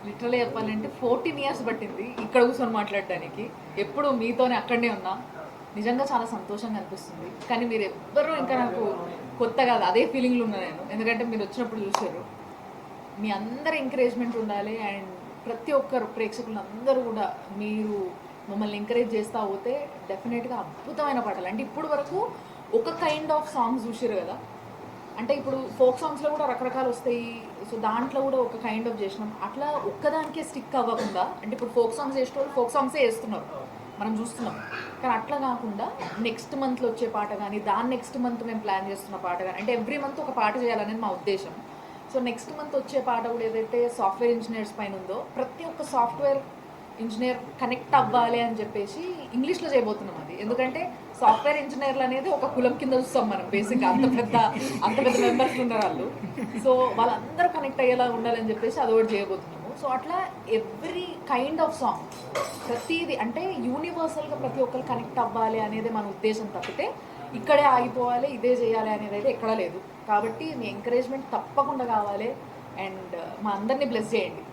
Literally చెప్పాలంటే 14 years పట్టింది ఇక్కడ కూర్చొని మాట్లాడడానికి. ఎప్పుడు మీతోనే అక్కడనే ఉన్నా. నిజంగా చాలా సంతోషంగా అనిపిస్తుంది. కానీ మీరు ఎవ్వరూ ఇంకా నాకు కొత్త కాదు, అదే ఫీలింగ్లో ఉన్నా నేను. ఎందుకంటే మీరు వచ్చినప్పుడు చూశారు. మీ అందరి ఎంకరేజ్మెంట్ ఉండాలి. అండ్ ప్రతి ఒక్కరు ప్రేక్షకులు అందరూ కూడా మీరు మమ్మల్ని ఎంకరేజ్ చేస్తూ పోతే డెఫినెట్గా అద్భుతమైన పాటలు. అంటే ఇప్పుడు వరకు ఒక కైండ్ ఆఫ్ సాంగ్స్ చూసారు కదా. అంటే ఇప్పుడు ఫోక్ సాంగ్స్లో కూడా రకరకాలు వస్తాయి. సో దాంట్లో కూడా ఒక కైండ్ ఆఫ్ చేసినాం. అట్లా ఒక్కదానికే స్టిక్ అవ్వకుండా, అంటే ఇప్పుడు ఫోక్ సాంగ్స్ చేసేటోళ్ళు ఫోక్ సాంగ్సే వేస్తున్నారు, మనం చూస్తున్నాం. కానీ అట్లా కాకుండా నెక్స్ట్ మంత్లో వచ్చే పాట కానీ, దాని నెక్స్ట్ మంత్ మేము ప్లాన్ చేస్తున్న పాట కానీ, అంటే ఎవ్రీ మంత్ ఒక పాట చేయాలనేది మా ఉద్దేశం. సో నెక్స్ట్ మంత్ వచ్చే పాట కూడా ఏదైతే సాఫ్ట్వేర్ ఇంజనీర్స్ పైన ఉందో, ప్రతి ఒక్క సాఫ్ట్వేర్ ఇంజనీర్ కనెక్ట్ అవ్వాలి అని చెప్పేసి ఇంగ్లీష్లో చేయబోతున్నాం అది. ఎందుకంటే సాఫ్ట్వేర్ ఇంజనీర్లు అనేది ఒక కులం కింద చూస్తాం మనం బేసిక్గా. అంత పెద్ద మెంబర్స్ ఉన్నారు వాళ్ళు. సో వాళ్ళందరూ కనెక్ట్ అయ్యేలా ఉండాలని చెప్పేసి అది ఒకటి చేయబోతున్నాము. సో అట్లా ఎవ్రీ కైండ్ ఆఫ్ సాంగ్, ప్రతిదీ అంటే యూనివర్సల్గా ప్రతి ఒక్కరు కనెక్ట్ అవ్వాలి అనేది మన ఉద్దేశం తప్పితే ఇక్కడే ఆగిపోవాలి, ఇదే చేయాలి అనేది అయితే ఎక్కడా లేదు. కాబట్టి మీ ఎంకరేజ్మెంట్ తప్పకుండా కావాలి. అండ్ మా అందరినీ బ్లెస్ చేయండి.